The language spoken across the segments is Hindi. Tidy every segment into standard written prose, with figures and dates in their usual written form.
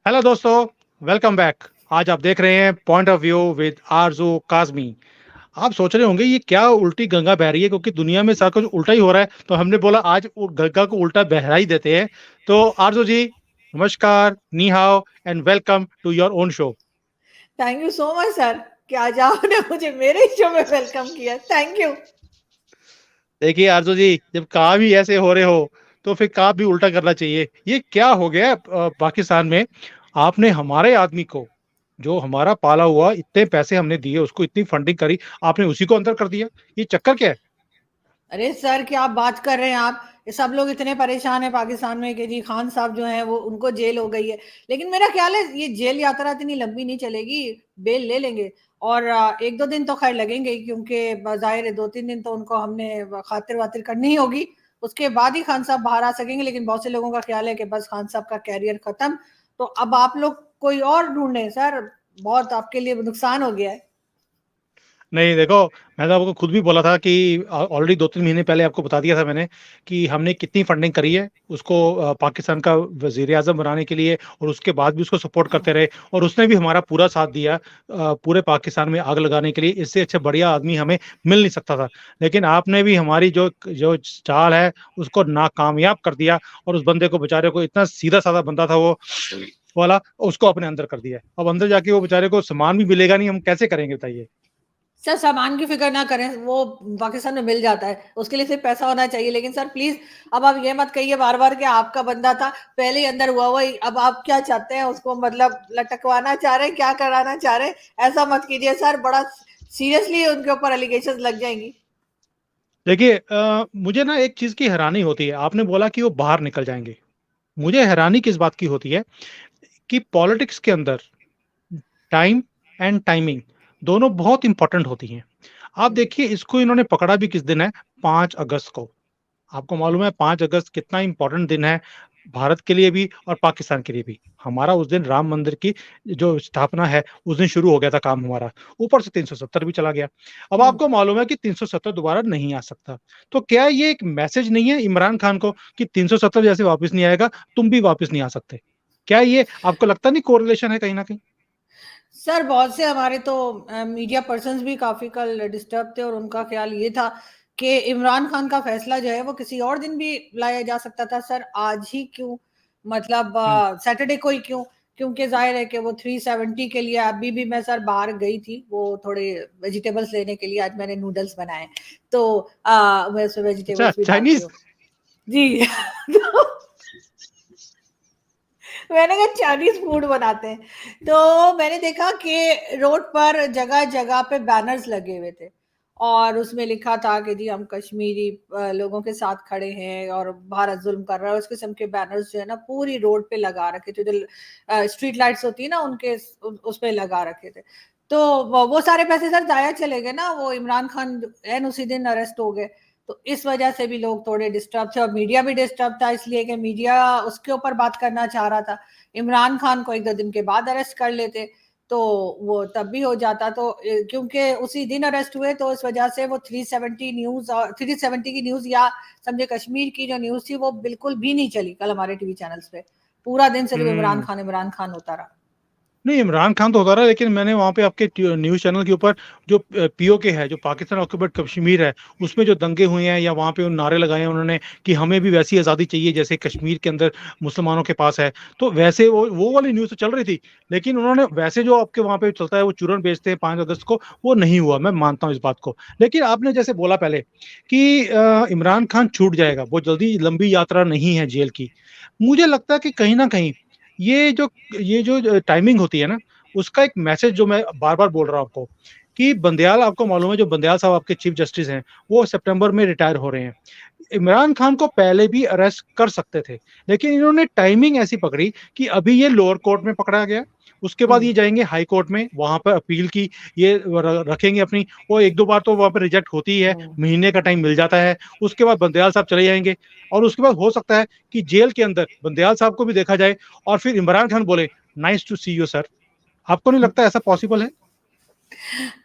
हेलो दोस्तों, वेलकम बैक। आज आप देख रहे हैं पॉइंट ऑफ व्यू विद आरजू काज़मी। आप सोच रहे होंगे ये क्या उल्टी गंगा बह रही है, क्योंकि दुनिया में सब कुछ उल्टा ही हो रहा है, तो हमने बोला आज गंगा को उल्टा बहरा ही देते हैं। तो आरजू जी, नमस्कार, नी हाओ and welcome to your own show. Thank you so much sir कि आज आपने मुझे मेरे शो में वेलकम किया। Thank you. देखिए आरजू जी, जब काम ही ऐसे हो रहे हो तो फिर काम भी उल्टा करना चाहिए। ये क्या हो गया पाकिस्तान में? आपने हमारे आदमी को, जो हमारा पाला हुआ, इतने पैसे हमने दिए उसको, इतनी फंडिंग करी, आपने उसी को अंदर कर दिया। ये चक्कर क्या है? अरे सर क्या आप बात कर रहे हैं आप। ये सब लोग इतने परेशान हैं पाकिस्तान में कि जी खान साहब जो हैं वो उनको जेल हो गई है। लेकिन मेरा ख्याल है ये जेल यात्रा इतनी लंबी नहीं चलेगी। बेल ले लेंगे। और एक दो दिन तो खैर लगेंगे ही, क्योंकि जाहिर है 2-3 दिन तो उनको हमने खातिर वातिर करनी ही होगी। उसके बाद ही खान साहब बाहर आ सकेंगे। लेकिन बहुत से लोगों का ख्याल है कि बस खान साहब का कैरियर खत्म। तो अब आप लोग कोई और ढूंढें सर। बहुत आपके लिए नुकसान हो गया है। नहीं देखो, मैं तो आपको खुद भी बोला था कि ऑलरेडी 2-3 महीने पहले आपको बता दिया था मैंने कि हमने कितनी फंडिंग करी है उसको पाकिस्तान का वजीर आजम बनाने के लिए, और उसके बाद भी उसको सपोर्ट करते रहे, और उसने भी हमारा पूरा साथ दिया पूरे पाकिस्तान में आग लगाने के लिए। इससे अच्छा बढ़िया आदमी हमें मिल नहीं सकता था। लेकिन आपने भी हमारी जो जो चाल है उसको नाकामयाब कर दिया, और उस बंदे को, बेचारे को, इतना सीधा साधा बंदा था वो वाला, उसको अपने अंदर कर दिया। अब अंदर जाके वो बेचारे को सामान भी मिलेगा नहीं, हम कैसे करेंगे बताइए? सर सामान की फिक्र ना करें, वो पाकिस्तान में मिल जाता है। उसके लिए सिर्फ पैसा होना चाहिए। लेकिन सर प्लीज अब आप ये मत कहिए बार बार कि आपका बंदा था पहले ही अंदर हुआ हुआ ही। अब आप क्या चाहते हैं, उसको मतलब लटकवाना चाह रहे हैं, क्या कराना चाह रहे हैं? ऐसा मत कीजिए सर, बड़ा सीरियसली उनके ऊपर एलिगेशन लग जाएंगी। देखिए, मुझे ना एक चीज की हैरानी होती है। आपने बोला कि वो बाहर निकल जाएंगे। मुझे हैरानी किस बात की होती है कि पॉलिटिक्स के अंदर टाइम एंड टाइमिंग दोनों बहुत इंपॉर्टेंट होती हैं। आप देखिए, इसको इन्होंने पकड़ा भी किस दिन है? 5 अगस्त को। आपको मालूम है 5 अगस्त कितना इंपॉर्टेंट दिन है, भारत के लिए भी और पाकिस्तान के लिए भी। हमारा उस दिन राम मंदिर की जो स्थापना है, उस दिन शुरू हो गया था काम हमारा। ऊपर से 370 भी चला गया। अब हम्म। आपको मालूम है कि 370 दोबारा नहीं आ सकता। तो क्या ये एक मैसेज नहीं है इमरान खान को कि 370 जैसे वापस नहीं आएगा, तुम भी वापस नहीं आ सकते? क्या ये आपको लगता नहीं कोरिलेशन है कहीं ना कहीं? सर बहुत से हमारे तो मीडिया पर्सन्स भी काफी कल डिस्टर्ब थे, और उनका ख्याल ये था कि इमरान खान का फैसला जो है वो किसी और दिन भी लाया जा सकता था। सर आज ही क्यों? मतलब हम्म। सैटरडे को ही क्यों? क्योंकि जाहिर है कि वो 370 के लिए अभी भी मैं सर बाहर गई थी वो थोड़े वेजिटेबल्स लेने के लिए। आज मैंने नूडल्स बनाए। तो मैं उसमें अच्छा, वेजिटेबल्स भी डालती चाइनीज? हूँ। जी तो मैंने कहा चाइनीज फूड बनाते हैं। तो मैंने देखा कि रोड पर जगह जगह पे बैनर्स लगे हुए थे, और उसमें लिखा था कि जी हम कश्मीरी लोगों के साथ खड़े हैं और भारत जुल्म कर रहा है। उस किस्म के बैनर्स जो है ना पूरी रोड पे लगा रखे थे, जो स्ट्रीट लाइट्स होती है ना उनके उस पे लगा रखे थे। तो वो सारे पैसे सर जाया चले गए ना। वो इमरान खान एन उसी दिन अरेस्ट हो गए। तो इस वजह से भी लोग थोड़े डिस्टर्ब थे, और मीडिया भी डिस्टर्ब था, इसलिए कि मीडिया उसके ऊपर बात करना चाह रहा था। इमरान खान को 1-2 दिन के बाद अरेस्ट कर लेते तो वो तब भी हो जाता। तो क्योंकि उसी दिन अरेस्ट हुए तो इस वजह से वो 370 न्यूज और 370 की न्यूज या समझे कश्मीर की जो न्यूज थी वो बिल्कुल भी नहीं चली कल हमारे टीवी चैनल्स पे। पूरा दिन सिर्फ हम्म। इमरान खान होता रहा। नहीं, इमरान खान तो होता रहा, लेकिन मैंने वहां पे आपके न्यूज चैनल के ऊपर जो पीओके है, जो पाकिस्तान ऑक्यूपाइड कश्मीर है, उसमें जो दंगे हुए हैं या वहां पे उन नारे लगाए हैं उन्होंने कि हमें भी वैसी आज़ादी चाहिए जैसे कश्मीर के अंदर मुसलमानों के पास है, तो वैसे वो वाली न्यूज़ तो चल रही थी। लेकिन उन्होंने वैसे जो आपके वहां पे चलता है वो चूरन बेचते हैं 5 अगस्त को, वो नहीं हुआ। मैं मानता हूँ इस बात को। लेकिन आपने जैसे बोला पहले कि इमरान खान छूट जाएगा, वो जल्दी लंबी यात्रा नहीं है जेल की। मुझे लगता है कि कहीं ना कहीं ये जो ये जो टाइमिंग होती है ना, उसका एक मैसेज जो मैं बार बार बोल रहा हूं आपको, कि बंदयाल, आपको मालूम है जो बंदयाल साहब आपके चीफ जस्टिस हैं, वो सितंबर में रिटायर हो रहे हैं। इमरान खान को पहले भी अरेस्ट कर सकते थे, लेकिन इन्होंने टाइमिंग ऐसी पकड़ी कि अभी ये लोअर कोर्ट में पकड़ा गया, उसके बाद हम्म। ये जाएंगे हाई कोर्ट में, वहां पर अपील की ये रखेंगे अपनी। वो एक दो बार तो वहां पर रिजेक्ट होती ही है, हम्म। महीने का टाइम मिल जाता है। उसके बाद बंदयाल साहब चले जाएंगे, और उसके बाद हो सकता है कि जेल के अंदर बंदयाल साहब को भी देखा जाए, और फिर इमरान खान बोले nice to see you sir. आपको नहीं लगता ऐसा पॉसिबल है?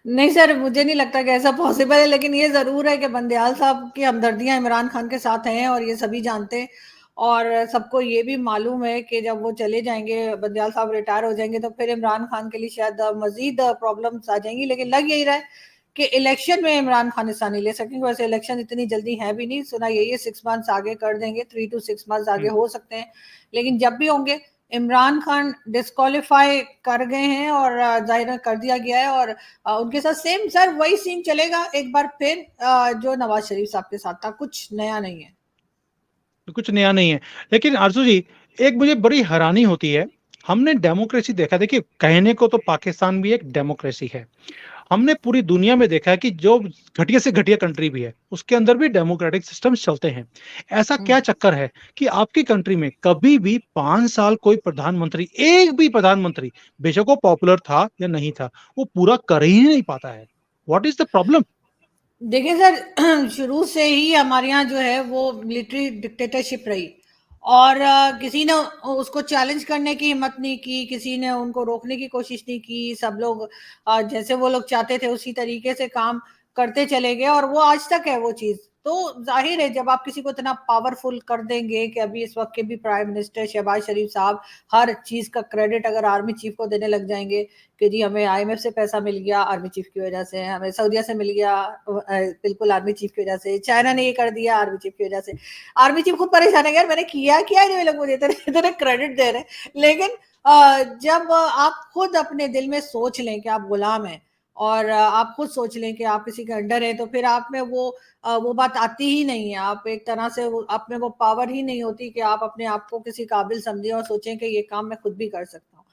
नहीं सर मुझे नहीं लगता कि ऐसा पॉसिबल है। लेकिन ये जरूर है कि बंदयाल साहब की हमदर्दियां इमरान खान के साथ हैं और ये सभी जानते हैं। और सबको ये भी मालूम है कि जब वो चले जाएंगे, बंदयाल साहब रिटायर हो जाएंगे, तो फिर इमरान खान के लिए शायद मजीद प्रॉब्लम्स आ जाएंगी। लेकिन लग यही रहा है कि इलेक्शन में इमरान खान हिस्सा नहीं ले सकेंगे। वैसे इलेक्शन इतनी जल्दी है भी नहीं, सुना यही है 6 मंथ्स आगे कर देंगे, 3 to 6 मंथ्स आगे हो सकते हैं। लेकिन जब भी होंगे, इमरान खान डिस्क्वालीफाई कर गए हैं और जाहिर कर दिया गया है। और उनके साथ सेम सर वही सीन चलेगा एक बार फिर, जो नवाज शरीफ साहब के साथ था, कुछ नया नहीं है। कुछ नया नहीं है। लेकिन आरजू जी, एक मुझे बड़ी हैरानी होती है। हमने डेमोक्रेसी देखा, देखिए कहने को तो पाकिस्तान भी एक डेमोक्रेसी है। हमने पूरी दुनिया में देखा है कि जो घटिया से घटिया कंट्री भी है उसके अंदर भी डेमोक्रेटिक सिस्टम चलते हैं। ऐसा क्या चक्कर है कि आपकी कंट्री में कभी भी 5 साल कोई प्रधानमंत्री, एक भी प्रधानमंत्री, बेशक वो पॉपुलर था या नहीं था, वो पूरा कर ही नहीं पाता है? What is the problem? देखिए सर, शुरू से ही हमारे यहाँ जो है वो मिलिट्री डिक्टेटरशिप रही। और किसी ने उसको चैलेंज करने की हिम्मत नहीं की, किसी ने उनको रोकने की कोशिश नहीं की। सब लोग जैसे वो लोग चाहते थे उसी तरीके से काम करते चले गए, और वो आज तक है वो चीज। तो जाहिर है जब आप किसी को इतना पावरफुल कर देंगे कि अभी इस वक्त के भी प्राइम मिनिस्टर शहबाज शरीफ साहब हर चीज का क्रेडिट अगर आर्मी चीफ को देने लग जाएंगे कि जी हमें आईएमएफ से पैसा मिल गया आर्मी चीफ की वजह से, हमें सऊदीया से मिल गया बिल्कुल आर्मी चीफ की वजह से, चाइना ने ये कर दिया आर्मी चीफ की वजह से। आर्मी चीफ खुद परेशान है यार, मैंने किया क्या है, ये लोग मुझे इतने इतने क्रेडिट दे रहे हैं। लेकिन जब आप खुद अपने दिल में सोच लें कि आप गुलाम हैं, और आप खुद सोच लें कि आप किसी के अंडर हैं, तो फिर आप में वो बात आती ही नहीं है। आप एक तरह से आप में वो पावर ही नहीं होती कि आप अपने आप को किसी काबिल समझें और सोचें कि ये काम मैं खुद भी कर सकता हूँ।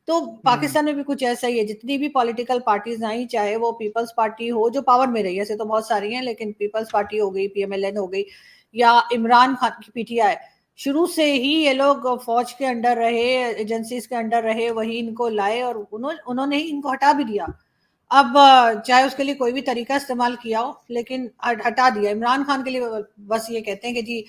तो पाकिस्तान में भी कुछ ऐसा ही है। जितनी भी पॉलिटिकल पार्टीज आई, चाहे वो पीपल्स पार्टी हो जो पावर में रही है, ऐसे तो बहुत सारी हैं, लेकिन पीपल्स पार्टी हो गई, पीएमएलएन हो गई, या इमरान खान की पीटीआई, शुरू से ही ये लोग फौज के अंडर रहे, एजेंसीज के अंडर रहे, वही इनको लाए और उन्होंने ही इनको हटा भी दिया। अब चाहे उसके लिए कोई भी तरीका इस्तेमाल किया हो, लेकिन हटा दिया। इमरान खान के लिए बस ये कहते हैं कि जी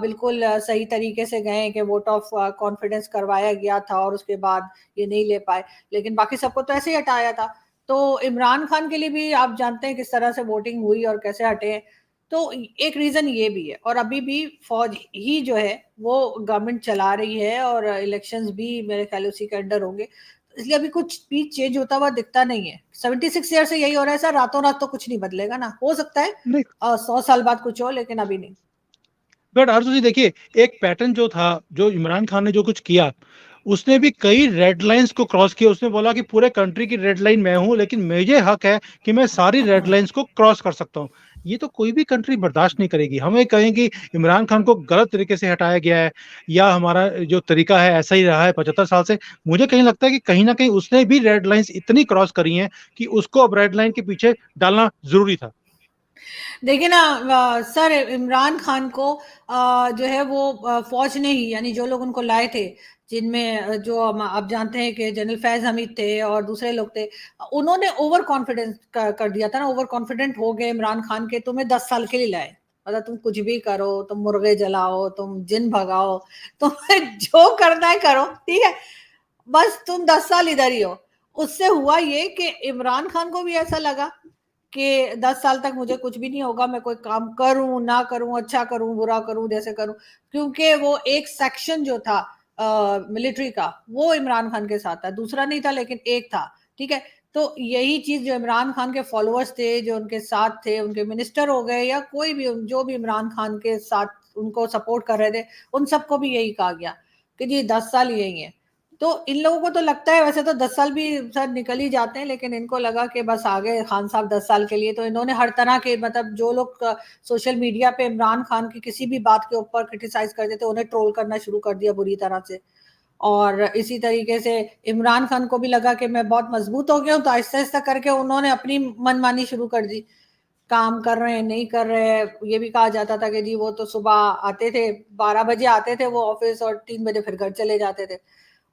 बिल्कुल सही तरीके से गए, कि वोट ऑफ कॉन्फिडेंस करवाया गया था और उसके बाद ये नहीं ले पाए, लेकिन बाकी सबको तो ऐसे ही हटाया था। तो इमरान खान के लिए भी आप जानते हैं किस तरह से वोटिंग हुई और कैसे हटे हैं। तो एक रीजन ये भी है, और अभी भी फौज ही जो है वो गवर्नमेंट चला रही है, और इलेक्शंस भी मेरे ख्याल उसी के अंडर होंगे। इसलिए अभी कुछ भी चेंज होता हुआ दिखता नहीं है। 76 ईयर से यही हो रहा है सर, रातों रात तो कुछ नहीं बदलेगा ना, हो सकता है नहीं, 100 साल बाद कुछ हो, लेकिन अभी नहीं। बट आरजू जी देखिए, एक पैटर्न जो था, जो इमरान खान ने जो कुछ किया, उसने भी कई रेड लाइंस को क्रॉस किया। उसने बोला कि पूरे कंट्री की रेड लाइन मैं हूं, लेकिन मुझे हक है कि मैं सारी रेड लाइंस को क्रॉस कर सकता हूं। ये तो कोई भी कंट्री बर्दाश्त नहीं करेगी। हमें कहें कि इमरान खान को गलत तरीके से हटाया गया है, या हमारा जो तरीका है ऐसा ही रहा है 75 साल से। मुझे कहीं लगता है कि कहीं ना कहीं उसने भी रेड लाइंस इतनी क्रॉस करी हैं कि उसको अब रेड लाइन के पीछे डालना जरूरी था। देखिए ना, सर इमरान खान को जो है वो फौज ने ही, यानी जो लोग उनको लाए थे, जिनमें जो आप जानते हैं कि जनरल फैज हमीद थे और दूसरे लोग थे, उन्होंने ओवर कॉन्फिडेंस कर दिया था ना, ओवर कॉन्फिडेंट हो गए इमरान खान के, तुम्हें 10 साल के लिए लाए, मतलब तुम कुछ भी करो, तुम मुर्गे जलाओ, तुम जिन भगाओ, तुम्हें जो करना है करो, ठीक है, बस तुम 10 साल इधर ही हो। उससे हुआ ये कि इमरान खान को भी ऐसा लगा कि 10 साल तक मुझे कुछ भी नहीं होगा, मैं कोई काम करूं ना करूं, अच्छा करूं बुरा करूं, जैसे करूं, क्योंकि वो एक सेक्शन जो था मिलिट्री का, वो इमरान खान के साथ था, दूसरा नहीं था लेकिन एक था, ठीक है। तो यही चीज जो इमरान खान के फॉलोअर्स थे, जो उनके साथ थे, उनके मिनिस्टर हो गए या कोई भी जो भी इमरान खान के साथ उनको सपोर्ट कर रहे थे, उन सबको भी यही कहा गया कि जी 10 साल यही है। तो इन लोगों को तो लगता है, वैसे तो 10 साल भी सर निकल ही जाते हैं, लेकिन इनको लगा कि बस आ गए खान साहब 10 साल के लिए, तो इन्होंने हर तरह के, मतलब जो लोग सोशल मीडिया पे इमरान खान की किसी भी बात के ऊपर क्रिटिसाइज करते थे, उन्हें ट्रोल करना शुरू कर दिया बुरी तरह से। और इसी तरीके से इमरान खान को भी लगा कि मैं बहुत मजबूत हो गया हूँ, तो आहिस्ता आहिस्ता करके उन्होंने अपनी मनमानी शुरू कर दी। काम कर रहे हैं नहीं कर रहे हैं, ये भी कहा जाता था कि जी वो तो सुबह आते थे, 12 बजे आते थे वो ऑफिस, और 3 बजे फिर घर चले जाते थे।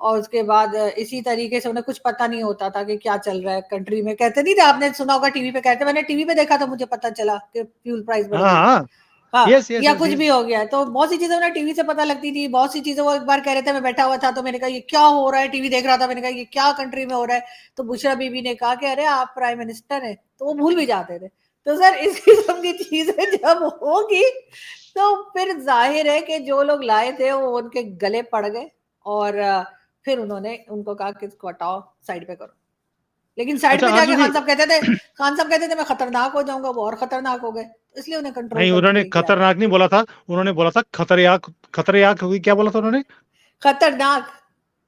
और उसके बाद इसी तरीके से उन्हें कुछ पता नहीं होता था कि क्या चल रहा है कंट्री में। कहते नहीं थे, आपने सुना होगा टीवी पे, कहते मैंने टीवी पे देखा था मुझे पता चला कि फ्यूल प्राइस बढ़ हाँ गई। हाँ। हाँ, यस यस या यस कुछ यस। भी हो गया, तो बहुत सी चीजें उन्हें टीवी से पता लगती थी। बहुत सी चीजें वो एक बार कह रहे थे, मैं बैठा हुआ था तो मैंने कहा ये क्या हो रहा है, टीवी देख रहा था, मैंने कहा ये क्या कंट्री में हो रहा है, तो बुशरा बीबी ने कहा कि अरे आप प्राइम मिनिस्टर हैं, तो वो भूल भी जाते थे। तो सर इस किस्म की चीजें जब होगी, तो फिर जाहिर है कि जो लोग लाए थे वो उनके गले पड़ गए, और फिर उन्होंने उनको कहा कि इसको हटाओ, साइड पे करो। लेकिन साइड अच्छा पे आरजू जाके जी, खान साहब कहते थे मैं खतरनाक हो जाऊंगा, वो और खतरनाक हो गए, इसलिए उन्हें कंट्रोल नहीं करने के उन्होंने लिए किया गया। खतरनाक नहीं बोला था, उन्होंने बोला था खतरनाक, खतरनाक होगी, क्या बोला था उन्होंने? खतरनाक,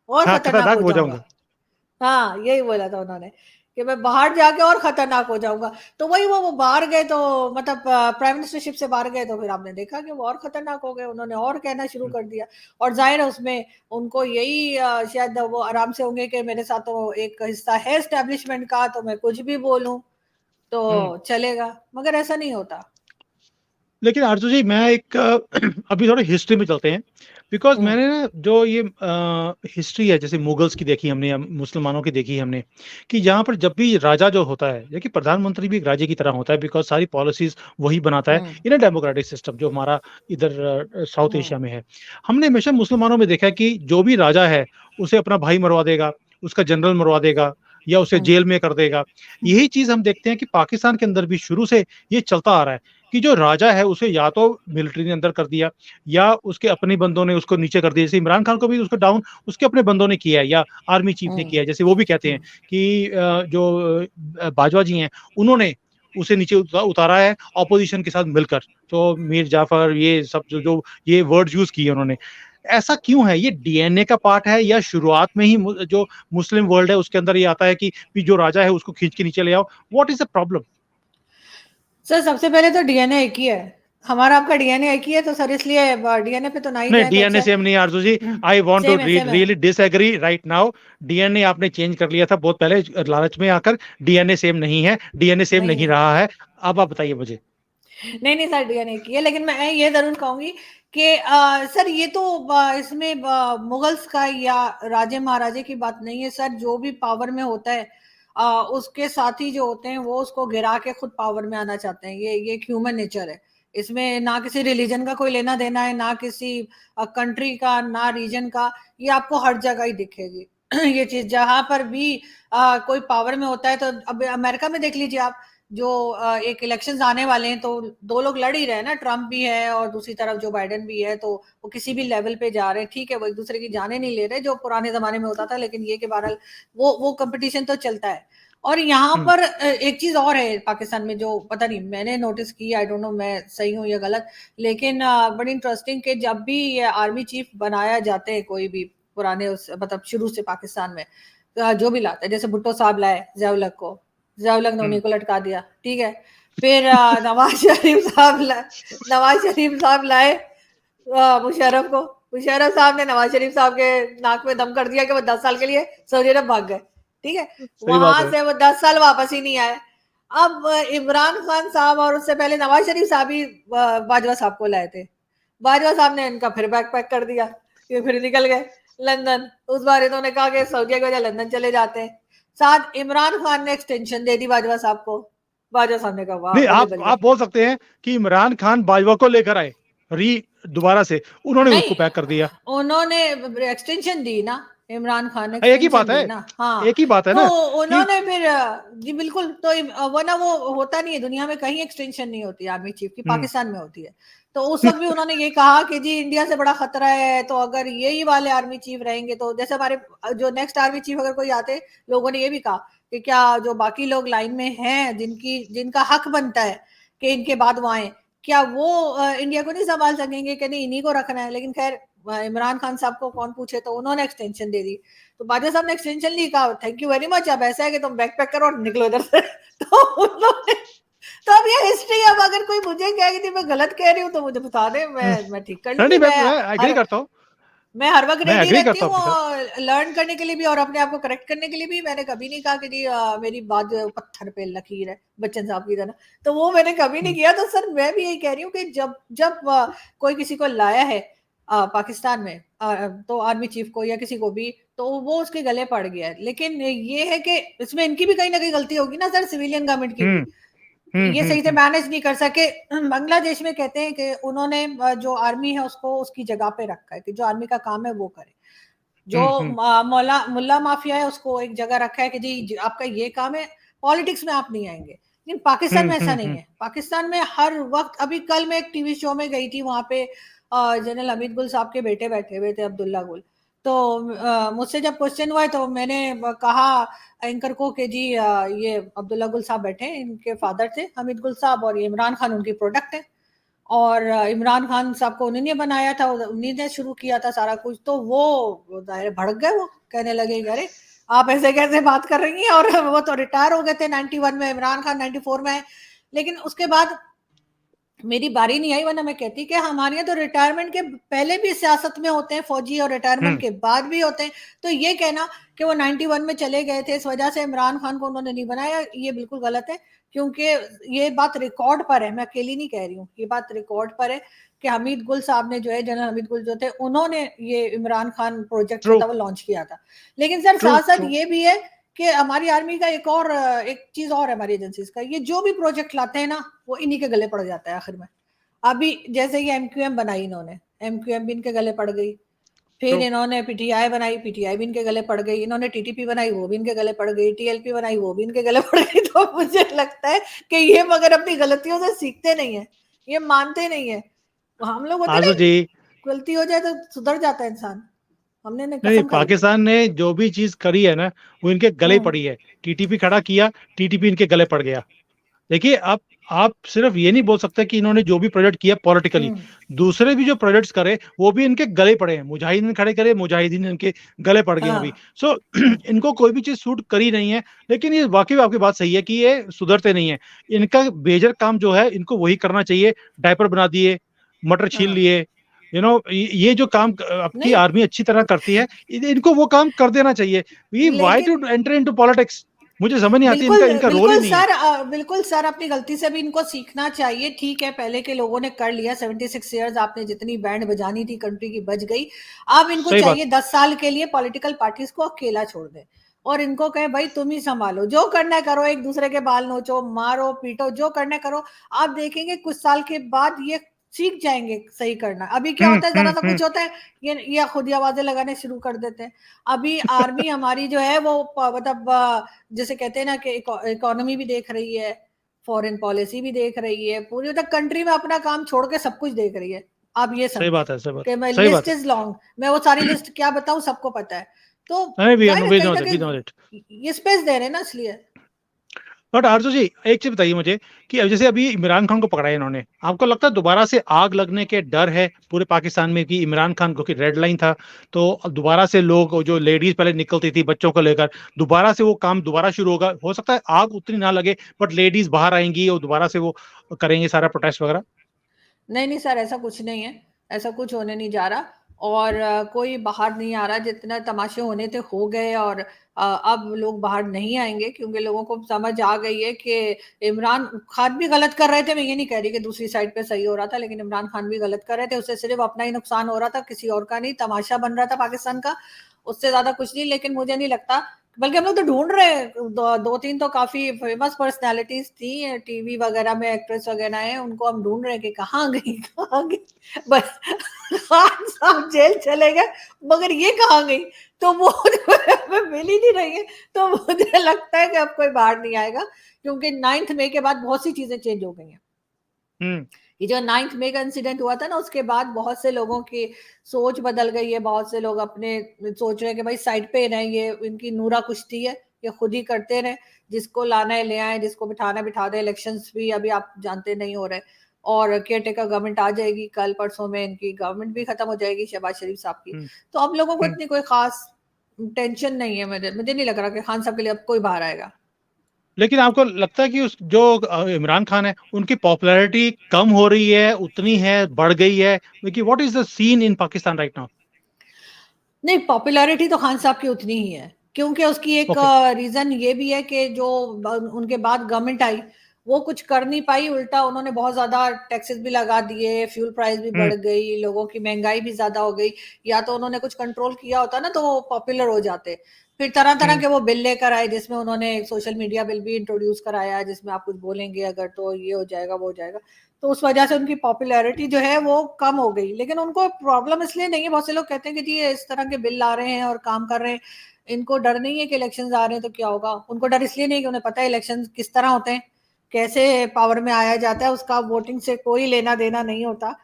और हाँ खतरनाक खतरनाक हो हो जाऊंगा। जाऊंगा। हाँ, यही बोला था उन्होंने कि मैं बाहर जाके और खतरनाक हो जाऊंगा। तो वही वो बाहर गए, तो मतलब प्राइम मिनिस्टरशिप से बाहर गए, तो फिर आपने देखा कि वो और खतरनाक हो गए, उन्होंने और कहना शुरू कर दिया। और जाहिर है उसमें उनको यही शायद वो आराम से होंगे कि मेरे साथ तो एक हिस्सा है एस्टेब्लिशमेंट का, तो मैं कुछ भी बोलूं तो हम्म। चलेगा, मगर ऐसा नहीं होता। लेकिन आरजू जी मैं एक अभी थोड़ा हिस्ट्री में चलते हैं, बिकॉज हम्म। मैंने ना जो ये हिस्ट्री है जैसे मुगल्स की देखी हमने या मुसलमानों की देखी हमने, कि यहाँ पर जब भी राजा जो होता है, देखिए प्रधानमंत्री भी एक राजे की तरह होता है, बिकॉज सारी पॉलिसीज वही बनाता है हम्म। इन अ डेमोक्रेटिक सिस्टम जो हमारा इधर साउथ हम्म। एशिया में है। हमने हमेशा मुसलमानों में देखा है कि जो भी राजा है उसे अपना भाई मरवा देगा, उसका जनरल मरवा देगा, या उसे हम्म। जेल में कर देगा। यही चीज हम देखते हैं कि पाकिस्तान के अंदर भी शुरू से ये चलता आ रहा है कि जो राजा है उसे या तो मिलिट्री ने अंदर कर दिया, या उसके अपने बंदों ने उसको नीचे कर दिया। जैसे इमरान खान को भी उसको डाउन उसके अपने बंदों ने किया है, या आर्मी चीफ ने हम्म। किया है। जैसे वो भी कहते हैं हम्म। कि जो बाजवा जी हैं उन्होंने उसे नीचे उतारा है ऑपोजिशन के साथ मिलकर। तो मीर जाफर ये सब जो जो ये वर्ड्स यूज किए उन्होंने, ऐसा क्यों है? ये डीएनए का पार्ट है, या शुरुआत में ही जो मुस्लिम वर्ल्ड है उसके अंदर ये आता है कि जो राजा है उसको खींच के नीचे ले आओ? What is the problem? Sir सबसे पहले तो डीएनए एक ही है, हमारा आपका डीएनए एक ही है, तो सर इसलिए डीएनए पे तो ना ही नहीं जाए तो अच्छा डीएनए है। सेम नहीं है आरजू जी, आई वांट टू सेम है, सेम है। Really disagree right now. DNA आपने चेंज कर लिया था बहुत पहले लालच में आकर। डीएनए सेम नहीं है, डीएनए सेम नहीं नहीं नहीं रहा है। अब आप बताइए मुझे। नहीं नहीं सर, डीएनए की है, लेकिन मैं ये जरूर कहूंगी कि सर ये तो इसमें मुगल्स का या राजे महाराजे की बात नहीं है सर, जो भी पावर में होता है उसके साथी जो होते हैं वो उसको गिरा के खुद पावर में आना चाहते हैं। ये एक ह्यूमन नेचर है, इसमें ना किसी रिलीजन का कोई लेना देना है, ना किसी कंट्री का, ना रीजन का। ये आपको हर जगह ही दिखेगी ये चीज जहां पर भी कोई पावर में होता है। तो अब अमेरिका में देख लीजिए आप, जो एक इलेक्शंस आने वाले हैं, तो दो लोग लड़ ही रहे हैं ना, ट्रम्प भी है और दूसरी तरफ जो बाइडेन भी है, तो वो किसी भी लेवल पे जा रहे हैं। ठीक है, वो एक दूसरे की जाने नहीं ले रहे जो पुराने जमाने में होता था, लेकिन ये कि बहरहाल वो कंपटीशन तो चलता है। और यहाँ हम्म। पर एक चीज और है पाकिस्तान में जो पता नहीं मैंने नोटिस की, आई डोंट नो मैं सही हूँ या गलत, लेकिन बड़ी इंटरेस्टिंग कि जब भी ये आर्मी चीफ बनाया जाते हैं कोई भी पुराने मतलब शुरू से पाकिस्तान में जो भी लाते हैं, जैसे भुट्टो साहब लाए जयाउल को, जयाउल ने हम्म। उन्हीं को लटका दिया, ठीक है। फिर नवाज शरीफ साहब लाए मुशर्रफ को, मुशर्रफ साहब ने नवाज शरीफ साहब के नाक में दम कर दिया कि वो 10 साल के लिए सऊदी अरब भाग गए, ठीक है। सही बात वहां है। से वो 10 साल वापस ही नहीं आए। अब इमरान खान साहब और उससे पहले नवाज शरीफ साहब ही बाजवा साहब को लाए थे। बाजवा साहब ने इनका फिर बैक पैक कर दिया, ये फिर निकल गए लंदन। उस बार इन्होंने कहा कि सऊदी की वजह लंदन चले जाते हैं। साथ इमरान खान ने एक्सटेंशन दे दी बाजवा साहब को, बाजवा साहब ने कहा वाह नहीं बल्ले बल्ले। आप बोल सकते हैं कि इमरान खान बाजवा को लेकर आए री दोबारा से, उन्होंने नहीं, उसको पैक कर दिया। उन्होंने एक्सटेंशन दी ना, इमरान खान ने एक ही बात एक्सटेंशन है, दी ना, हाँ। एक ही बात है तो ना कि उन्होंने फिर जी बिल्कुल, तो वरना वो होता नहीं है दुनिया में, कहीं एक्सटेंशन नहीं होती आर्मी चीफ की, हम्म। पाकिस्तान में होती है। तो उस वक्त भी उन्होंने ये कहा कि जी इंडिया से बड़ा खतरा है, तो अगर यही वाले आर्मी चीफ रहेंगे तो जैसे हमारे जो नेक्स्ट आर्मी चीफ अगर कोई आते, लोगों ने ये भी कहा कि क्या जो बाकी लोग लाइन में हैं जिनका हक बनता है कि इनके बाद वो आए, क्या वो इंडिया को नहीं संभाल सकेंगे कि नहीं इन्हीं को रखना है। लेकिन खैर इमरान खान साहब को कौन पूछे, तो उन्होंने एक्सटेंशन दे दी। तो बाजवा साहब ने एक्सटेंशन ली, कहा थैंक यू वेरी मच, अब ऐसा है कि तुम बैक पैक करो और निकलो इधर से तो उन्होंने, तो अब ये हिस्ट्री। अब अगर कोई मुझे कहेगी कि मैं गलत कह रही हूँ तो मुझे बता दे, मैं ठीक कर नहीं लूंगी। मैं एग्री हर करता हूँ, मैं हर वक्त मैं रेडी एग्री रहती करता हूँ हूँ आपके साथ। लर्न करने के लिए भी और अपने आप को करेक्ट करने के लिए भी। मैंने कभी नहीं कहा कि जी मेरी बात जो है वो पत्थर पे लकीर है, बच्चन साहब की तरह, तो वो मैंने कभी नहीं हम्म। किया। तो सर मैं भी यही कह रही हूँ कि जब जब कोई किसी को लाया है पाकिस्तान में, तो आर्मी चीफ को या किसी को भी, तो वो उसके गले पड़ गया है। लेकिन ये है कि इसमें इनकी भी कहीं ना कहीं गलती होगी ना सर, सिविलियन गवर्नमेंट की भी, हम्म। हम्म। ये सही से हम्म। मैनेज नहीं कर सके। बांग्लादेश में कहते हैं कि उन्होंने जो आर्मी है उसको उसकी जगह पे रखा है कि जो आर्मी का काम है वो करे, जो हम्म। मौला मुल्ला माफिया है उसको एक जगह रखा है कि जी आपका ये काम है, पॉलिटिक्स में आप नहीं आएंगे। लेकिन पाकिस्तान में ऐसा नहीं है। पाकिस्तान में हर वक्त, अभी कल मैं एक टीवी शो में गई थी, वहां पे जनरल हमीद गुल साहब के बेटे बैठे हुए थे, अब्दुल्ला गुल। तो मुझसे जब क्वेश्चन हुआ तो मैंने कहा एंकर को कि जी ये अब्दुल्ला गुल साहब बैठे हैं, इनके फादर थे हमीद गुल साहब, और ये इमरान खान उनकी प्रोडक्ट है, और इमरान खान साहब को उन्हीं ने बनाया था, उन्हीं ने शुरू किया था सारा कुछ। तो वो दायरे भड़क गए, वो कहने लगे अरे आप ऐसे कैसे बात कर रही हैं, और वो तो रिटायर हो गए थे 91 में, इमरान खान 94 में है। लेकिन उसके बाद मेरी बारी नहीं आई, वरना मैं कहती कि हमारे यहाँ तो रिटायरमेंट के पहले भी सियासत में होते हैं फौजी, और रिटायरमेंट के बाद भी होते हैं। तो ये कहना कि वो 91 में चले गए थे, इस वजह से इमरान खान को उन्होंने नहीं बनाया, ये बिल्कुल गलत है। क्योंकि ये बात रिकॉर्ड पर है, मैं अकेली नहीं कह रही हूँ, ये बात रिकॉर्ड पर है कि हमीद गुल साहब ने जो है, जनरल हमीद गुल जो थे, उन्होंने ये इमरान खान प्रोजेक्ट जो ट्रू था वो लॉन्च किया था। लेकिन सर ट्रू साथ साथ ट्रू। ये भी है कि हमारी आर्मी का एक चीज और है, हमारी एजेंसीज का, ये जो भी प्रोजेक्ट लाते हैं ना, वो इन्हीं के गले पड़ जाता है आखिर में। अभी जैसे ये एमक्यूएम बनाई इन्होंने, एमक्यूएम भी इनके गले पड़ गई। फिर ट्रू। इन्होंने पीटीआई बनाई, पीटीआई भी इनके गले पड़ गई। इन्होंने टीटीपी बनाई, वो भी इनके गले पड़ गई। टीएलपी बनाई, वो भी इनके गले पड़ गई। तो मुझे लगता है कि ये मगर अपनी गलतियों से सीखते नहीं है, ये मानते नहीं है। हम लोग होते आजू ना, जी, गलती हो जाए तो सुधर जाता है इंसान, हमने ने नहीं कसम खाई थी। पाकिस्तान ने जो भी चीज करी है ना, वो इनके गले हम्म पड़ी है। टीटीपी खड़ा किया, टीटीपी इनके गले पड़ गया। देखिए आप सिर्फ ये नहीं बोल सकते कि इन्होंने जो भी प्रोजेक्ट किया पॉलिटिकली, हम्म दूसरे भी जो प्रोजेक्ट्स करे वो भी इनके गले पड़े हैं। मुजाहिदीन खड़े करे, मुजाहिदीन इनके गले पड़ गए हैं अभी। हाँ सो इनको कोई भी चीज सूट करी नहीं है। लेकिन ये वाकई आपकी बात सही है कि ये सुधरते नहीं है। इनका बेजर काम जो है इनको वही करना चाहिए। डायपर बना दिए, मटर छील हाँ। लिए, ये जो काम आपकी नहीं, आर्मी अच्छी तरह करती है, इनको वो काम कर देना चाहिए। वी वाई टू लेकिन एंटर इनटू पॉलिटिक्स? मुझे समझ नहीं आती, बिल्कुल इनका इनका रोल ही बिल्कुल नहीं है। सर, बिल्कुल सर, अपनी गलती से भी इनको सीखना चाहिए। ठीक है, पहले के लोगों ने कर लिया, 76 ईयर्स आपने जितनी बैंड बजानी थी कंट्री की बज गई। अब इनको सही बात। चाहिए 10 साल के लिए पॉलिटिकल पार्टीज को अकेला छोड़ दें, और इनको कहे भाई तुम ही संभालो, जो करना है करो, एक दूसरे के बाल नोचो, मारो पीटो, जो करना है करो। आप देखेंगे कुछ साल के बाद ये सीख जाएंगे सही करना। अभी क्या होता है, जरा सा हम्म। कुछ होता है, ये खुद ही आवाजें लगाने शुरू कर देते हैं। अभी आर्मी हमारी जो है वो मतलब जैसे कहते हैं ना कि इकोनॉमी भी देख रही है, फॉरेन पॉलिसी भी देख रही है, पूरी मतलब कंट्री में अपना काम छोड़ के सब कुछ देख रही है। आप ये सही समझे बात है, सही बात कि मैं, सही बात लिस्ट है। इज लॉन्ग, मैं वो सारी लिस्ट क्या बताऊं, सबको पता है। तो नहीं, जाहिर है वी कहीं नो ना दैट, वी नो दैट। कहीं ये स्पेस दे रहे हैं ना, इसलिए। बट आरजू जी, एक चीज बताइए मुझे कि अब जैसे अभी इमरान खान को पकड़ा है इन्होंने, आपको लगता है दोबारा से आग लगने के डर है पूरे पाकिस्तान में कि इमरान खान को, कि रेड लाइन था, तो अब दोबारा से लोग, जो लेडीज पहले निकलती थी बच्चों को लेकर, दोबारा से वो काम दोबारा शुरू होगा? हो सकता है आग उतनी ना लगे, बट लेडीज बाहर आएंगी और दोबारा से वो करेंगे सारा प्रोटेस्ट वगैरह। नहीं नहीं सर, ऐसा कुछ नहीं है, ऐसा कुछ होने नहीं जा रहा। और कोई बाहर नहीं आ रहा, जितना तमाशे होने थे हो गए। और अब लोग बाहर नहीं आएंगे, क्योंकि लोगों को समझ आ गई है कि इमरान खान भी गलत कर रहे थे। मैं ये नहीं कह रही कि दूसरी साइड पे सही हो रहा था, लेकिन इमरान खान भी गलत कर रहे थे, उससे सिर्फ अपना ही नुकसान हो रहा था, किसी और का नहीं। तमाशा बन रहा था पाकिस्तान का, उससे ज्यादा कुछ नहीं। लेकिन मुझे नहीं लगता, बल्कि हम लोग तो ढूंढ रहे हैं, दो तीन तो काफी फेमस पर्सनालिटीज थी टीवी वगैरह में, एक्ट्रेस वगैरह है, उनको हम ढूंढ रहे हैं कि कहाँ गई, कहाँ गई। बस खान साहब जेल चले गए, मगर ये कहाँ गई, तो वो मिल ही नहीं रही है। तो मुझे लगता है कि अब कोई बाहर नहीं आएगा, क्योंकि 9 मई के बाद बहुत सी चीजें चेंज हो गई हैं। हम्म। ये जो 9 मई का इंसिडेंट हुआ था ना, उसके बाद बहुत से लोगों की सोच बदल गई है। बहुत से लोग अपने सोच रहे हैं कि भाई साइड पे रहे, ये इनकी नूरा कुश्ती है, ये खुद ही करते रहे, जिसको लाना है ले आए, जिसको बिठाना बिठा दे। इलेक्शंस भी अभी आप जानते नहीं हो रहे, और केयर टेकर गवर्नमेंट आ जाएगी कल परसों में, इनकी गवर्नमेंट भी खत्म हो जाएगी शहबाज शरीफ साहब की। हम्म। तो अब लोगों को हम्म। इतनी कोई खास टेंशन नहीं है। मुझे नहीं लग रहा कि खान साहब के लिए अब कोई बाहर आएगा। लेकिन आपको लगता है कि उस जो इमरान खान है, उनकी पॉपुलैरिटी कम हो रही है, उतनी है, बढ़ गई है? क्योंकि what is the seen in Pakistan right now? नहीं, पॉपुलैरिटी तो खान साहब की उतनी ही है, क्योंकि उसकी एक ओके। रीजन ये भी है कि जो उनके बाद गवर्नमेंट आई, वो कुछ कर नहीं पाई। उल्टा उन्होंने बहुत ज्यादा टैक्सेस भी लगा दिए, फ्यूल प्राइस भी बढ़ हम्म। गई, लोगों की महंगाई भी ज्यादा हो गई। या तो उन्होंने कुछ कंट्रोल किया होता ना, तो वो पॉपुलर हो जाते। फिर तरह तरह हम्म। के वो बिल लेकर आए, जिसमें उन्होंने सोशल मीडिया बिल भी इंट्रोड्यूस कराया, जिसमें आप कुछ बोलेंगे अगर तो ये हो जाएगा, वो हो जाएगा। तो उस वजह से उनकी पॉपुलैरिटी जो है वो कम हो गई। लेकिन उनको प्रॉब्लम इसलिए नहीं है, बहुत से लोग कहते हैं कि जी ये इस तरह के बिल ला रहे हैं और काम कर रहे हैं, इनको डर नहीं है कि इलेक्शंस आ रहे हैं तो क्या होगा। उनको डर इसलिए नहीं कि उन्हें पता है इलेक्शंस किस तरह होते हैं, कैसे पावर में आया जाता है, उसका वोटिंग से कोई लेना देना नहीं होता।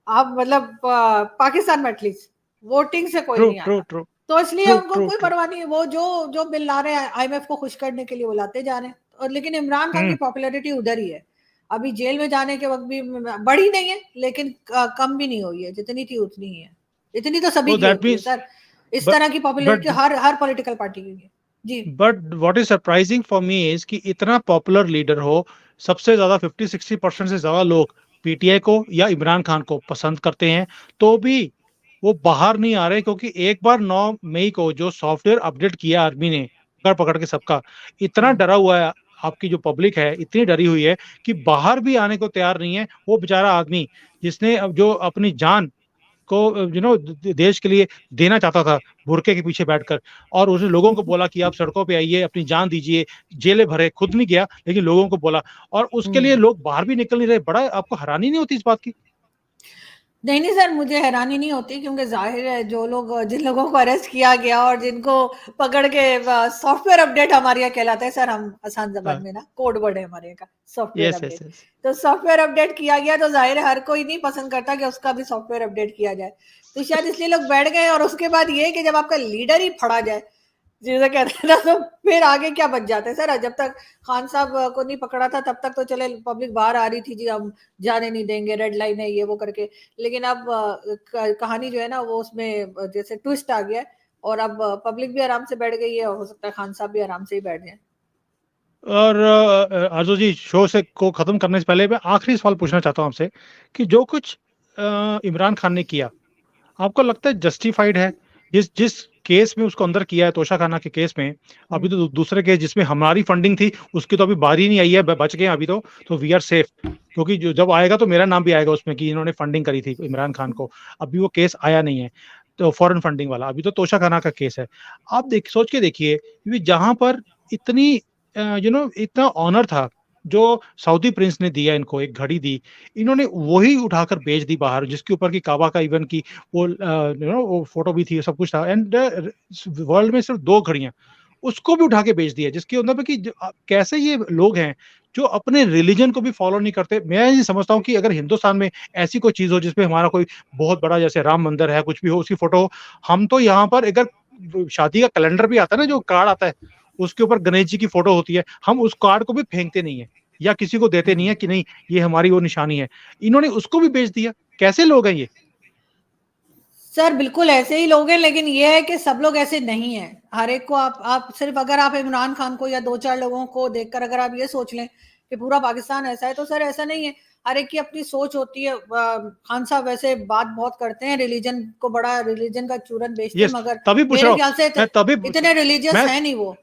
आप मतलब पाकिस्तान में एटलीस्ट वोटिंग से कोई ट्रू नहीं ट्रू आता। ट्रू तो इसलिए ट्रू उनको ट्रू कोई ट्रू। परवाह नहीं है, वो जो जो बिल ला रहे हैं आईएमएफ को खुश करने के लिए वो लाते जा रहे हैं। और लेकिन इमरान खान की हम्म। पॉपुलैरिटी उधर ही है। अभी जेल में जाने के वक्त भी बढ़ी नहीं है, लेकिन कम भी नहीं हुई है, जितनी थी उतनी ही है। इतनी तो सभी तो की दैट होती है मीन्स, सर, इस बट तरह की बट पॉपुलैरिटी हर हर पॉलिटिकल पार्टी की है। जी। But what is surprising for me is कि इतना पॉपुलर लीडर हो, सबसे ज्यादा 50-60% से ज्यादा लोग पीटीआई को या इमरान खान को पसंद करते हैं, तो भी वो बाहर नहीं आ रहे। क्योंकि एक बार 9 मई को जो सॉफ्टवेयर अपडेट किया आर्मी ने पकड़ पकड़ के सबका, इतना हम्म। डरा हुआ है, आपकी जो पब्लिक है इतनी डरी हुई है कि बाहर भी आने को तैयार नहीं है। वो बेचारा आदमी जिसने जो अपनी जान को देश के लिए देना चाहता था बुरके के पीछे बैठकर, और उसने लोगों को बोला कि आप सड़कों पे आइए, अपनी जान दीजिए, जेलें भरे, खुद नहीं गया लेकिन लोगों को बोला, और उसके लिए हम्म। लोग बाहर भी निकल नहीं रहे। बड़ा आपको हैरानी नहीं होती इस बात की? नहीं, नहीं सर, मुझे हैरानी नहीं होती, क्योंकि ज़ाहिर है जो लोग जिन लोगों को अरेस्ट किया गया और जिनको पकड़ के सॉफ्टवेयर अपडेट हमारे यहाँ कहलाता है सर, हम आसान ज़बान में ना कोड वर्ड है हमारे यहाँ का software yes yes update. Yes. तो सॉफ्टवेयर अपडेट किया गया तो ज़ाहिर है हर कोई नहीं पसंद करता कि उसका भी सॉफ्टवेयर अपडेट किया जाए। तो शायद इसलिए लोग बैठ गए, और उसके बाद ये कि जब आपका लीडर ही फड़ा जाए, जिसे कहते हैं ना, तो फिर आगे क्या बच जाता है सर। जब तक खान साहब को नहीं पकड़ा था तब तक तो चले पब्लिक बाहर आ रही थी, जी हम जाने नहीं देंगे, रेड लाइन है ये वो करके। लेकिन अब कहानी जो है ना वो उसमें जैसे ट्विस्ट आ गया है, और अब पब्लिक भी आराम से बैठ गई है, और हो सकता है खान साहब भी आराम से ही बैठ जाए। और आरजू जी, शो से को खत्म करने से पहले मैं आखिरी सवाल पूछना चाहता हूँ आपसे कि जो कुछ इमरान खान ने किया, आपको लगता है जस्टिफाइड है? जिस जिस केस में उसको अंदर किया है, तोशा खाना के केस में, अभी तो दूसरे केस जिसमें हमारी फंडिंग थी उसकी तो अभी बारी नहीं आई है, बच गए हैं अभी तो वी आर सेफ। क्योंकि जो जब आएगा तो मेरा नाम भी आएगा उसमें कि इन्होंने फंडिंग करी थी इमरान खान को। अभी वो केस आया नहीं है, तो फॉरेन फंडिंग वाला अभी तो तोशा खाना का केस है। आप देख सोच के देखिए कि जहां पर इतनी इतना ऑनर था जो सऊदी प्रिंस ने दिया, इनको एक घड़ी दी, इन्होंने वही उठाकर बेच दी बाहर, जिसके ऊपर की काबा का इवन की वो वो फोटो भी थी, सब कुछ था। एंड वर्ल्ड में सिर्फ 2 घड़ियां, उसको भी उठा के बेच दिया, जिसके अंदर पे कि कैसे ये लोग हैं जो अपने रिलीजन को भी फॉलो नहीं करते। मैं ये समझता हूँ कि अगर हिंदुस्तान में ऐसी कोई चीज हो जिसमें हमारा कोई बहुत बड़ा, जैसे राम मंदिर है, कुछ भी हो, उसकी फोटो हो, हम तो यहाँ पर अगर शादी का कैलेंडर भी आता है ना, जो कार्ड आता है उसके ऊपर गणेश जी की फोटो होती है, हम उस कार्ड को भी फेंकते नहीं है या किसी को देते नहीं है कि नहीं ये हमारी वो निशानी है। इन्होंने उसको भी बेच दिया। कैसे लोग हैं ये? सर बिल्कुल ऐसे ही लोग हैं, लेकिन ये है कि सब लोग ऐसे नहीं है। हर एक को आप सिर्फ अगर आप इमरान खान को या दो चार लोगों को देखकर अगर आप ये सोच लें कि पूरा पाकिस्तान ऐसा है, तो सर ऐसा नहीं है। हर एक की अपनी सोच होती है। खान साहब वैसे बात बहुत करते हैं, रिलीजन को बड़ा रिलीजन का चूरन बेचते हैं, यस, मगर तभी पूछ रहा मेरे हूँ। ख्याल से मैं तभी इतने रिलीजियस मैं है नहीं वो।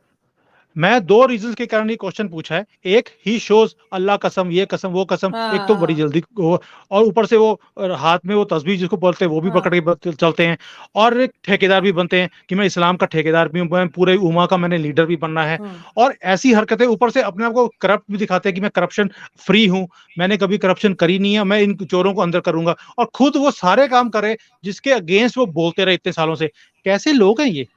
मैं 2 रीजंस के कारण ये क्वेश्चन पूछा है। एक, ही शोज अल्लाह कसम, ये कसम, वो कसम, एक तो बड़ी हाँ। जल्दी और ऊपर से वो हाथ में वो तस्बीह जिसको बोलते हैं वो भी पकड़ हाँ। के चलते हैं। और एक ठेकेदार भी बनते हैं कि मैं इस्लाम का ठेकेदार भी हूँ, मैं पूरे उम्मा का मैंने लीडर भी बनना है। हम्म। और ऐसी हरकतें, ऊपर से अपने आप को करप्ट भी दिखाते हैं कि मैं करप्शन फ्री हूँ, मैंने कभी करप्शन करी नहीं है, मैं इन चोरों को अंदर करूंगा, और खुद वो सारे काम करे जिसके अगेंस्ट वो बोलते रहे इतने सालों से। कैसे लोग हैं ये?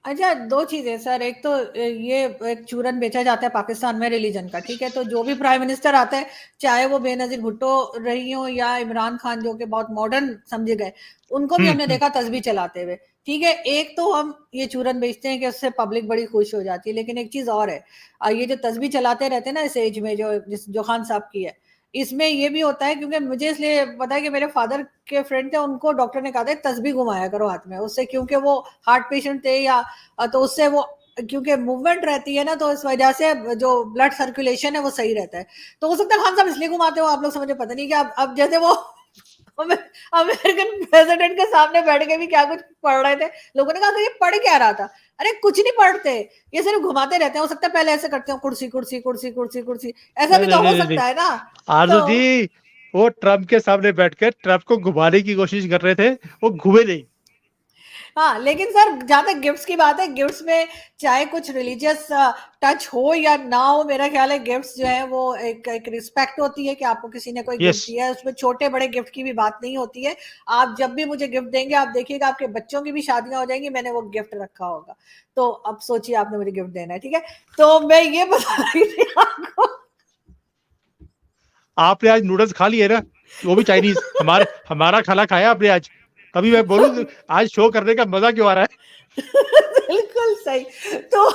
अच्छा, 2 चीज़ें सर, एक तो ये एक चूरन बेचा जाता है पाकिस्तान में रिलीजन का, ठीक है? तो जो भी प्राइम मिनिस्टर आता है, चाहे वो बेनज़ीर भुट्टो रही हों या इमरान खान जो कि बहुत मॉडर्न समझे गए, उनको भी हमने हम्म। देखा तस्बीह चलाते हुए, ठीक है? एक तो हम ये चूरन बेचते हैं कि उससे पब्लिक बड़ी खुश हो जाती है, लेकिन एक चीज़ और है। ये जो तस्बीह चलाते रहते हैं ना इस एज में, जो खान साहब की है, इसमें ये भी होता है, क्योंकि मुझे इसलिए पता है कि मेरे फादर के फ्रेंड थे, उनको डॉक्टर ने कहा था तस्बीह घुमाया करो हाथ में, उससे क्योंकि वो हार्ट पेशेंट थे, या तो उससे वो क्योंकि मूवमेंट रहती है ना, तो इस वजह से जो ब्लड सर्कुलेशन है वो सही रहता है। तो हो सकता है खान साहब इसलिए घुमाते हो, आप लोग समझे पता नहीं कि अब जैसे वो अमेरिकन प्रेसिडेंट के सामने बैठ के भी क्या कुछ पढ़ रहे थे, लोगों ने कहा था ये पढ़ क्या रहा था। अरे कुछ नहीं पढ़ते, ये सिर्फ घुमाते रहते हैं। हो सकता है पहले ऐसे करते हो, कुर्सी कुर्सी कुर्सी कुर्सी कुर्सी, ऐसा नहीं भी नहीं तो हो नहीं नहीं, सकता है ना। आरजू तो जी, वो ट्रम्प के सामने बैठकर ट्रम्प को घुमाने की कोशिश कर रहे थे, वो घुमे नहीं। हाँ, लेकिन सर जहाँ तक गिफ्ट्स की बात है, गिफ्ट्स में चाहे कुछ रिलीजियस टच हो या ना हो, मेरा ख्याल है गिफ्ट्स जो है वो एक रिस्पेक्ट होती है कि आपको किसी ने कोई यस। गिफ्ट दिया है, उसमें छोटे बड़े गिफ्ट की भी बात नहीं होती है। आप जब भी मुझे गिफ्ट देंगे, आप देखिएगा आपके बच्चों की भी शादियां हो जाएंगी, मैंने वो गिफ्ट रखा होगा। तो अब सोचिए आपने मुझे गिफ्ट देना है, ठीक है? तो मैं ये बता रही थी आपको आपने आज नूडल्स खा लिए ना, वो भी चाइनीज, हमारा खाना खाया आपने आज, तभी मैं बोलूँ आज शो करने का मजा क्यों आ रहा है। बिल्कुल सही। तो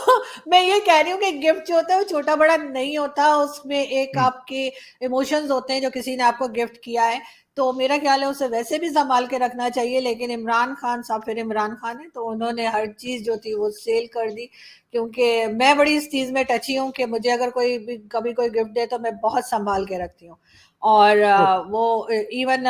मैं ये कह रही हूँ कि गिफ्ट जो होता है वो छोटा बड़ा नहीं होता, उसमें एक हम्म, आपके इमोशंस होते हैं जो किसी ने आपको गिफ्ट किया है, तो मेरा ख्याल है उसे वैसे भी संभाल के रखना चाहिए। लेकिन इमरान खान साहब फिर इमरान खान है, तो उन्होंने हर चीज जो थी वो सेल कर दी। क्योंकि मैं बड़ी इस चीज में टची हूँ कि मुझे अगर कोई भी कभी कोई गिफ्ट दे तो मैं बहुत संभाल के रखती हूँ। और तो वो इवन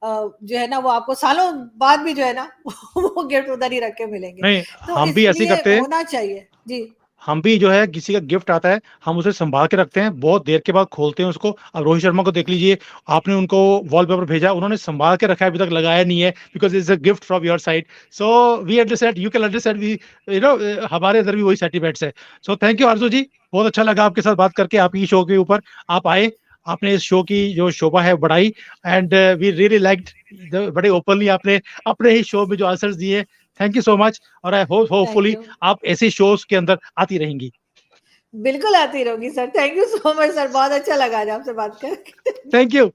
जो है ना वो आपको सालों बाद भी जो है ना वो गिफ्ट उधर ही रख के मिलेंगे। नहीं, तो हम भी ऐसे ही इसलिए करते हैं, होना चाहिए। जी। हम भी जो है किसी का गिफ्ट आता है हम उसे संभाल के रखते हैं, बहुत देर के बाद खोलते हैं उसको। अब रोहित शर्मा को देख लीजिए, आपने उनको वॉलपेपर भेजा, उन्होंने संभाल के रखा है, अभी तक लगाया नहीं है, because it's a gift from your side. So we understand, you can understand, we you know हमारे अंदर भी वही सेंटीमेंट्स है। सो थैंक यू आरजू जी, बहुत अच्छा लगा आपके साथ बात करके, आपकी शो के ऊपर आप आए, आपने इस शो की जो शोभा है बढ़ाई, एंड वी रियली लाइक्ड, बड़े ओपनली आपने अपने ही शो में जो आंसर्स दिए। थैंक यू सो मच, और I hope thank hopefully you. आप ऐसे शोज के अंदर आती रहेंगी। बिल्कुल आती रहूंगी sir. Thank you so much sir, बहुत अच्छा लगा आज आपसे बात करके। Thank you.